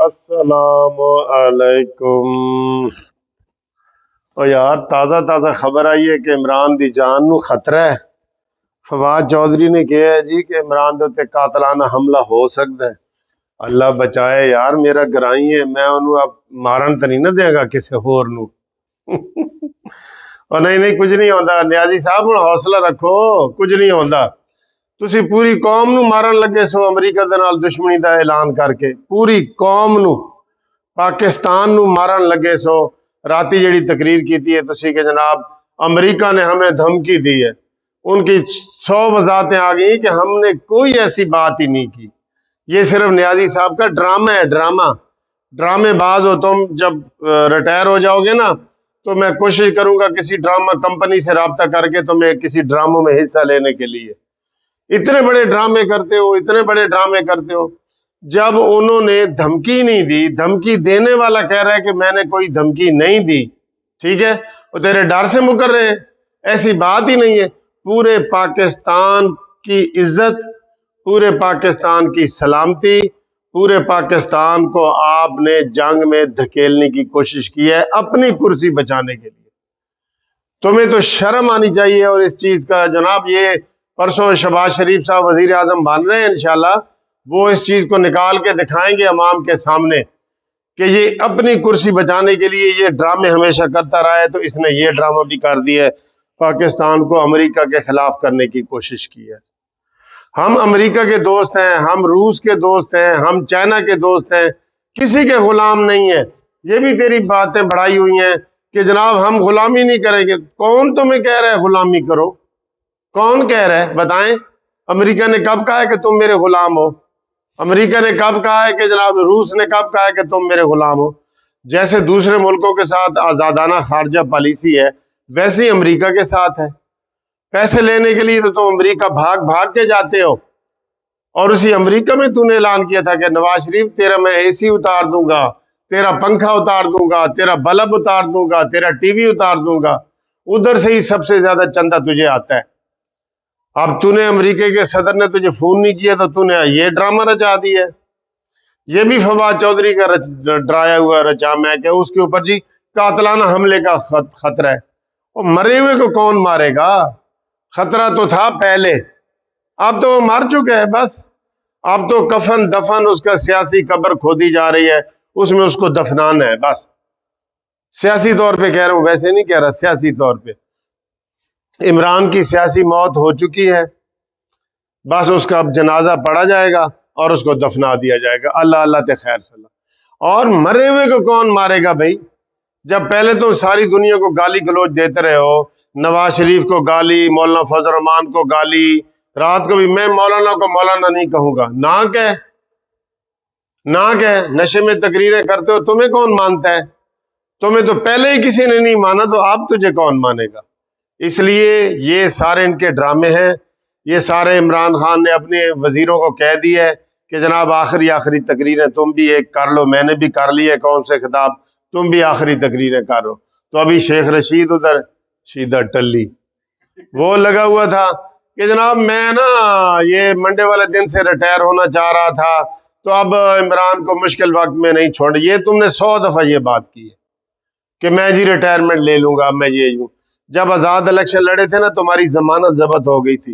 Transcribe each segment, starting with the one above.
अस्सलामु अलैकुम। ओ यार, ताज़ा ताज़ा खबर आई है कि इमरान दी जान नू खतरा है। फवाद चौधरी ने कहा है जी कि इमरान दे उत्ते कातलाना हमला हो सकता है। अल्लाह बचाए यार, मेरा ग्राई है, मैं उन्होंने अब मारन तो नहीं ना देगा किसी होर नू। और नहीं नहीं, कुछ नहीं होता न्याजी साहब, हुण हौसला रखो, कुछ नहीं होता। तुसी पूरी कौम नू मारन लगे सो अमरीका दे नाल दुश्मनी दा ऐलान करके, पूरी कौम नू, पाकिस्तान नू मारन लगे सो। राती जड़ी तकरीर की है तुसी कि जनाब अमरीका ने हमें धमकी दी है, उनकी 100 वजाहतें आ गई कि हमने कोई ऐसी बात ही नहीं की। ये सिर्फ न्याजी साहब का ड्रामा है, ड्रामा। ड्रामेबाज हो तुम। जब रिटायर हो जाओगे ना, तो मैं कोशिश करूंगा किसी ड्रामा कंपनी से राब्ता करके तुम्हें किसी ड्रामों में हिस्सा लेने के लिए। इतने बड़े ड्रामे करते हो, इतने बड़े ड्रामे करते हो। जब उन्होंने धमकी नहीं दी, धमकी देने वाला कह रहा है कि मैंने कोई धमकी नहीं दी, ठीक है, वो तेरे डर से मुकर रहे हैं। ऐसी बात ही नहीं है। पूरे पाकिस्तान की इज्जत, पूरे पाकिस्तान की सलामती, पूरे पाकिस्तान को आपने जंग में धकेलने की कोशिश की है अपनी कुर्सी बचाने के लिए। तुम्हें तो शर्म आनी चाहिए। और इस चीज का जनाब, ये परसों शहबाज शरीफ साहब वजीर आजम बन रहे हैं, इंशाल्लाह वो इस चीज को निकाल के दिखाएंगे अवाम के सामने कि ये अपनी कुर्सी बचाने के लिए ये ड्रामे हमेशा करता रहा है। तो इसने ये ड्रामा भी कर दिया है, पाकिस्तान को अमेरिका के खिलाफ करने की कोशिश की है। हम अमेरिका के दोस्त हैं, हम रूस के दोस्त हैं, हम चाइना के दोस्त हैं, किसी के गुलाम नहीं है। ये भी तेरी बातें बढ़ाई हुई हैं कि जनाब हम गुलामी नहीं करेंगे। कौन तुम्हें कह रहा है गुलामी करो? कौन कह रहा है, बताएं। अमेरिका ने कब कहा है कि तुम मेरे गुलाम हो? अमेरिका ने कब कहा है कि जनाब, रूस ने कब कहा है कि तुम मेरे गुलाम हो? जैसे दूसरे मुल्कों के साथ आजादाना खारजा पॉलिसी है, वैसे ही अमेरिका के साथ है। पैसे लेने के लिए तो तुम अमेरिका भाग भाग के जाते हो। और उसी अमेरिका में तूने ऐलान किया था कि नवाज शरीफ, तेरा मैं एसी उतार दूंगा, तेरा पंखा उतार दूंगा, तेरा बल्ब उतार दूंगा, तेरा टीवी उतार दूंगा। उधर से ही सबसे ज्यादा चंदा तुझे आता है। अब तूने, अमेरिका के सदर ने तुझे फोन नहीं किया तो तूने ये ड्रामा रचा दिया है। ये भी फवाद चौधरी का डराया हुआ रचा मैं क्या उसके ऊपर जी कातलाना हमले का खतरा है। और मरे हुए को कौन मारेगा? खतरा तो था पहले, अब तो वो मर चुका है। बस अब तो कफन दफन, उसका सियासी कब्र खोदी जा रही है, उसमें उसको दफनाना है बस। सियासी तौर पे कह रहा हूं, वैसे नहीं कह रहा, सियासी तौर पे इमरान की सियासी मौत हो चुकी है। बस उसका अब जनाजा पढ़ा जाएगा और उसको दफना दिया जाएगा। अल्लाह अल्लाह ते खैर सल्ला। और मरे हुए को कौन मारेगा भाई? जब पहले तो सारी दुनिया को गाली गलौज देते रहे हो, नवाज शरीफ को गाली, मौलाना फजल रहमान को गाली, रात को भी मैं मौलाना को मौलाना नहीं कहूंगा, ना कह, ना कह। नशे में तकरीरें करते हो, तुम्हें कौन मानता है? तुम्हें तो पहले ही किसी ने नहीं माना, तो अब तुझे कौन मानेगा? इसलिए ये सारे इनके ड्रामे हैं। ये सारे इमरान खान ने अपने वजीरों को कह दिया है कि जनाब आखिरी आखिरी तकरीरें तुम भी एक कर लो, मैंने भी कर ली है कौन से खिताब, तुम भी आखिरी तकरीरें करो। तो अभी शेख रशीद उधर सीधा टल्ली वो लगा हुआ था कि जनाब मैं ना ये मंडे वाले दिन से रिटायर होना चाह रहा था, तो अब इमरान को मुश्किल वक्त में नहीं छोड़। ये तुमने 100 दफा ये बात की है कि मैं जी रिटायरमेंट ले लूंगा, मैं ये यूं। जब आजाद इलेक्शन लड़े थे ना, तुम्हारी जमानत जब्त हो गई थी।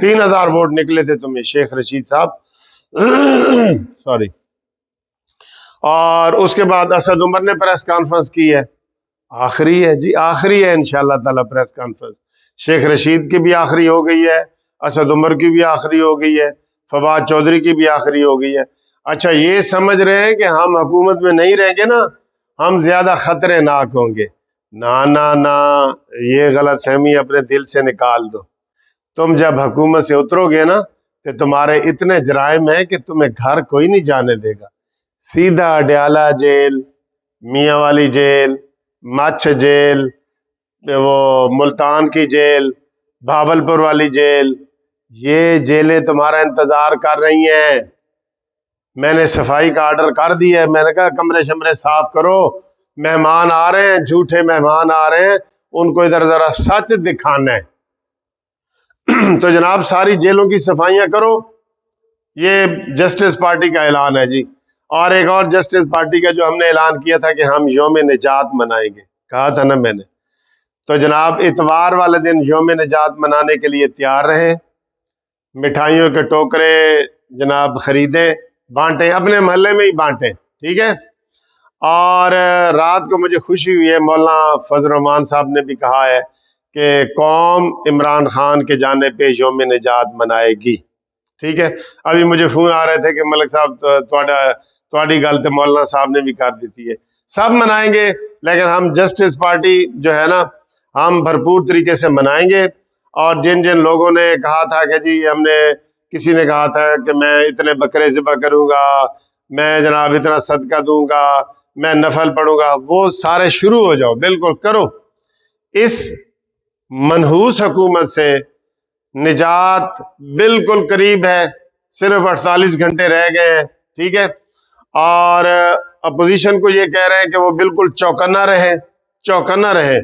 3000 वोट निकले थे तुम्हें, शेख रशीद साहब। सॉरी। और उसके बाद असद उमर ने प्रेस कॉन्फ्रेंस की है, आखिरी है जी, आखिरी है इंशाल्लाह ताला प्रेस कॉन्फ्रेंस। शेख रशीद की भी आखिरी हो गई है, असद उमर की भी आखिरी हो गई है, फवाद चौधरी की भी आखिरी हो गई है। अच्छा, ये समझ रहे हैं कि हम हुकूमत में नहीं रहेंगे ना, हम ज्यादा खतरनाक होंगे? ना ना ना, ये गलत फहमी अपने दिल से निकाल दो। तुम जब हुकूमत से उतरोगे ना, तो तुम्हारे इतने जराइम है कि तुम्हें घर कोई नहीं जाने देगा। सीधा अडयाला जेल, मियाँ वाली जेल, मच्छ जेल, वो मुल्तान की जेल, भावलपुर वाली जेल, ये जेलें तुम्हारा इंतजार कर रही हैं। मैंने सफाई का ऑर्डर कर दिया है। मैंने कहा कमरे शमरे साफ करो, मेहमान आ रहे हैं, झूठे मेहमान आ रहे हैं, उनको इधर जरा सच दिखाना है। तो जनाब सारी जेलों की सफाइयां करो, ये जस्टिस पार्टी का ऐलान है जी। और एक और जस्टिस पार्टी का जो हमने ऐलान किया था कि हम यौम निजात मनाएंगे, कहा था ना मैंने। तो जनाब इतवार वाले दिन यौम निजात मनाने के लिए तैयार रहें। मिठाइयों के टोकरे जनाब खरीदें, बांटें, अपने मोहल्ले में ही बांटें, ठीक है। और रात को मुझे खुशी हुई है, मौलाना फजल रहमान साहब ने भी कहा है कि कौम इमरान खान के जाने पे यौम निजात मनाएगी, ठीक है। अभी मुझे फोन आ रहे थे कि मलिक साहब थोड़ी गल तो मौलाना साहब ने भी कर दी है। सब मनाएंगे, लेकिन हम जस्टिस पार्टी जो है ना, हम भरपूर तरीके से मनाएंगे। और जिन जिन लोगों ने कहा था कि जी हमने, किसी ने कहा था कि मैं इतने बकरे ज़िबा करूंगा, मैं जनाब इतना सदका दूंगा, मैं नफल पढ़ूंगा, वो सारे शुरू हो जाओ, बिल्कुल करो। इस मनहूस हुकूमत से निजात बिल्कुल करीब है, सिर्फ 48 घंटे रह गए हैं, ठीक है। और अपोजिशन को ये कह रहे हैं कि वो बिल्कुल चौकन्ना रहे, चौकन्ना रहे।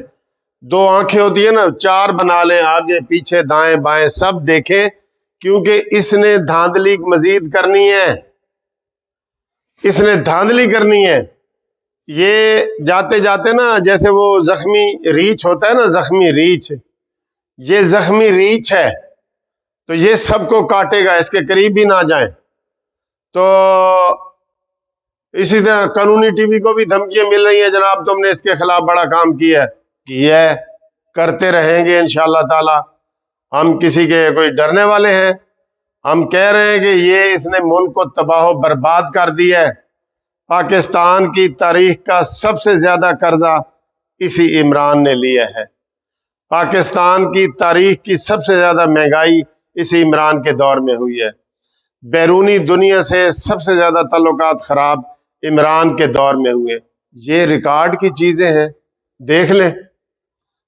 दो आंखें होती है ना, चार बना लें, आगे पीछे दाएं बाएं सब देखें, क्योंकि इसने धांधली मजीद करनी है, इसने धांधली करनी है। ये जाते जाते ना, जैसे वो जख्मी रीछ होता है ना, जख्मी रीछ, ये जख्मी रीछ है, तो ये सबको काटेगा, इसके करीब भी ना जाए। तो इसी तरह कानूनी टीवी को भी धमकियां मिल रही हैं, जनाब तुमने इसके खिलाफ बड़ा काम किया है, करते रहेंगे इंशाअल्लाह ताला। हम किसी के कोई डरने वाले हैं? हम कह रहे हैं कि ये इसने मुल्क को तबाह बर्बाद कर दिया है। पाकिस्तान की तारीख का सबसे ज्यादा कर्जा इसी इमरान ने लिया है। पाकिस्तान की तारीख की सबसे ज्यादा महंगाई इसी इमरान के दौर में हुई है। बैरूनी दुनिया से सबसे ज्यादा ताल्लुकात खराब इमरान के दौर में हुए। ये रिकॉर्ड की चीजें हैं, देख लें,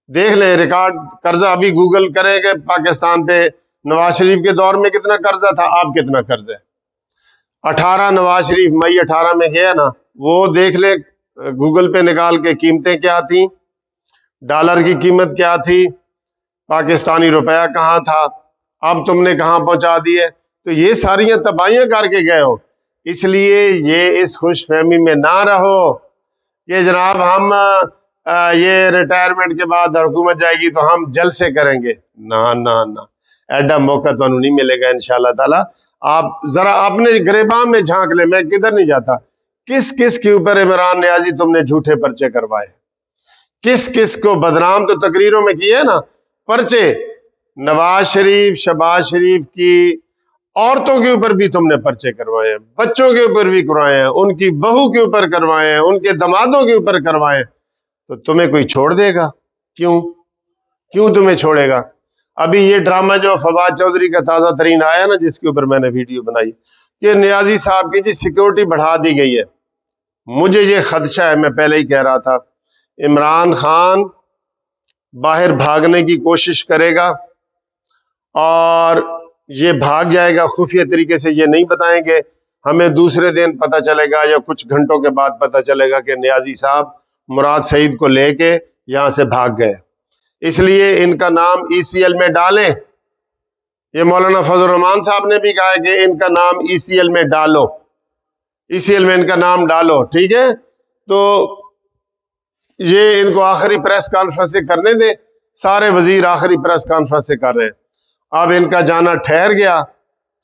देख लें रिकॉर्ड। कर्जा अभी गूगल करेंगे पाकिस्तान पे, नवाज शरीफ के दौर में कितना कर्जा था, अब कितना कर्जा है। 18 नवाज शरीफ मई 18 में गया ना, वो देख ले गूगल पे निकाल के, कीमतें क्या थी, डॉलर की कीमत क्या थी, पाकिस्तानी रुपया कहाँ था, अब तुमने कहाँ पहुंचा दिए। तो ये सारियां तबाहियां करके गए हो। इसलिए ये इस खुशफहमी में ना रहो कि जनाब हम ये रिटायरमेंट के बाद हुकूमत जाएगी तो हम जलसे करेंगे। ना ना ना, एडा मौका तो नहीं मिलेगा इंशाल्लाह ताला। आप जरा अपने गिरेबान में झांक ले, मैं किधर नहीं जाता। किस किस के ऊपर इमरान नियाजी तुमने झूठे पर्चे करवाए, किस किस को बदनाम तो तकरीरों में किए ना पर्चे। नवाज शरीफ, शहबाज शरीफ की औरतों के ऊपर भी तुमने पर्चे करवाए हैं, बच्चों के ऊपर भी करवाए हैं, उनकी बहू के ऊपर करवाए हैं, उनके दमादों के ऊपर करवाए हैं। तो तुम्हें कोई छोड़ देगा? क्यों, क्यों तुम्हें छोड़ेगा? अभी ये ड्रामा जो फवाद चौधरी का ताजा तरीन आया ना, जिसके ऊपर मैंने वीडियो बनाई, कि नियाजी साहब की जी सिक्योरिटी बढ़ा दी गई है। मुझे ये खदशा है, मैं पहले ही कह रहा था, इमरान खान बाहर भागने की कोशिश करेगा और ये भाग जाएगा खुफिया तरीके से। ये नहीं बताएंगे, हमें दूसरे दिन पता चलेगा या कुछ घंटों के बाद पता चलेगा कि नियाजी साहब मुराद सईद को लेके यहां से भाग गए। इसलिए इनका नाम ECL में डालें। ये मौलाना फजल रहमान साहब ने भी कहा है कि इनका नाम ECL में डालो, ECL में इनका नाम डालो, ठीक है। तो ये इनको आखिरी प्रेस कॉन्फ्रेंस करने दे, सारे वजीर आखिरी प्रेस कॉन्फ्रेंस कर रहे हैं। अब इनका जाना ठहर गया,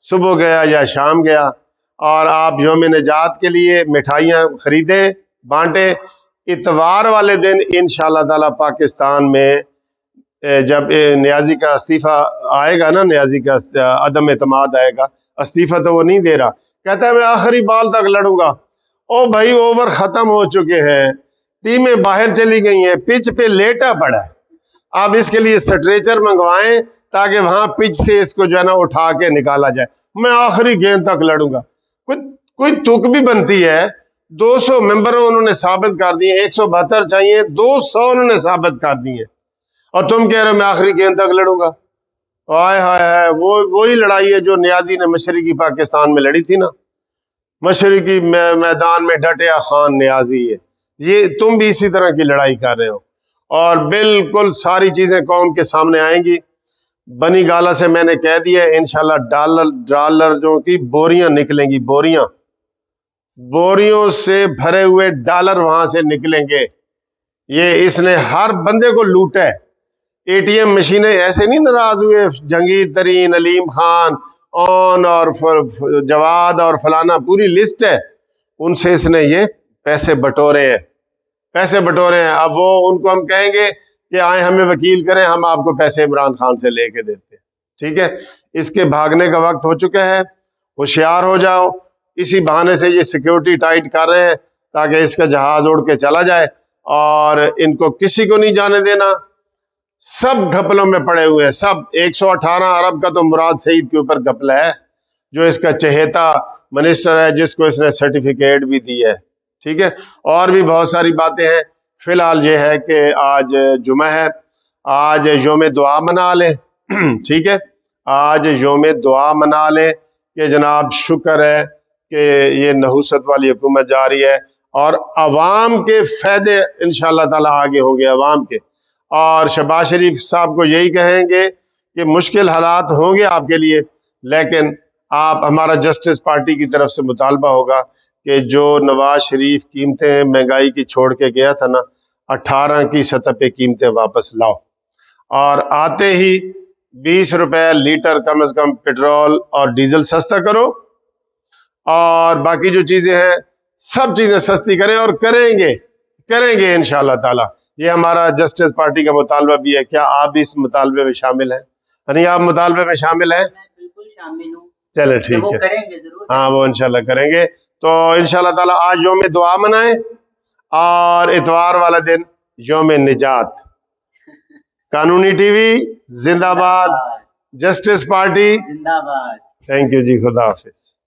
सुबह गया या शाम गया। और आप यौम निजात के लिए मिठाइयाँ खरीदें, बांटें। इतवार वाले दिन इंशाअल्लाह ताला पाकिस्तान में जब नियाजी का इस्तीफा आएगा ना, नियाजी का अदम एतमाद आएगा, इस्तीफा तो वो नहीं दे रहा, कहता है मैं आखिरी बॉल तक लड़ूंगा। ओ भाई, ओवर खत्म हो चुके हैं, टीमें बाहर चली गई हैं, पिच पे लेटा पड़ा है। आप इसके लिए स्ट्रेचर मंगवाएं ताकि वहां पिच से इसको जो है ना उठा के निकाला जाए। मैं आखिरी गेंद तक लड़ूंगा। कोई तुक भी बनती है? 200 मेंबर उन्होंने साबित कर दिए, 172 चाहिए, 200 उन्होंने साबित कर दिए, और तुम कह रहे हो मैं आखिरी गेंद तक लड़ूंगा। हाय हाय हाय, वही लड़ाई है जो नियाजी ने मशरकी पाकिस्तान में लड़ी थी ना। मशरकी मैदान में डटिया खान नियाजी है। ये तुम भी इसी तरह की लड़ाई कर रहे हो, और बिल्कुल सारी चीजें कौम के सामने आएंगी। बनी गाला से मैंने कह दिया इंशाल्लाह डॉलर जो की बोरियां निकलेंगी, बोरियां बोरियों से भरे हुए डॉलर वहां से निकलेंगे। ये इसने हर बंदे को लूटा है। एटीएम मशीनें ऐसे नहीं नाराज हुए, जहांगीर तरीन, अलीम खान, ऑन और जवाद और फलाना, पूरी लिस्ट है, उनसे इसने ये पैसे बटोरे हैं, पैसे बटोरे हैं। अब वो उनको हम कहेंगे कि आए हमें वकील करें, हम आपको पैसे इमरान खान से लेके देते हैं। ठीक है, इसके भागने का वक्त हो चुका है, होशियार हो जाओ। इसी बहाने से ये सिक्योरिटी टाइट कर रहे हैं ताकि इसका जहाज उड़ के चला जाए, और इनको किसी को नहीं जाने देना। सब घपलों में पड़े हुए हैं, सब। 118 अरब का तो मुराद सईद के ऊपर घपला है, जो इसका चहेता मिनिस्टर है, जिसको इसने सर्टिफिकेट भी दी है। ठीक है, और भी बहुत सारी बातें हैं। फिलहाल ये है कि आज जुमा है, आज योम दुआ मना लें। ठीक है, आज योम दुआ मना लें कि जनाब शुक्र है कि ये नहुसत वाली हुकूमत जा रही है, और अवाम के फायदे इंशाअल्लाह ताला आगे होंगे, अवाम के। और शहबाज शरीफ साहब को यही कहेंगे कि मुश्किल हालात होंगे आपके लिए, लेकिन आप, हमारा जस्टिस पार्टी की तरफ से मुतालबा होगा कि जो नवाज शरीफ कीमतें महंगाई की छोड़ के गया था ना, 18 की सतह पे कीमतें वापस लाओ, और आते ही 20 रुपए लीटर कम से कम पेट्रोल और डीजल सस्ता करो, और बाकी जो चीजें हैं सब चीजें सस्ती करें, और करेंगे करेंगे इंशाअल्लाह ताला। ये हमारा जस्टिस पार्टी का मुतालबा भी है। क्या आप भी इस मुतालबे में शामिल हैं? यानी आप मुतालबे में शामिल हैं? बिल्कुल शामिल हूँ। चले ठीक है, करेंगे जरूर। हाँ, वो इंशाल्लाह करेंगे। तो इंशाल्लाह ताला आज योम दुआ मनाएं, और इतवार वाला दिन योम निजात। कानूनी टीवी जिंदाबाद, जस्टिस पार्टी जिंदाबाद। थैंक यू जी, खुदा हाफिज।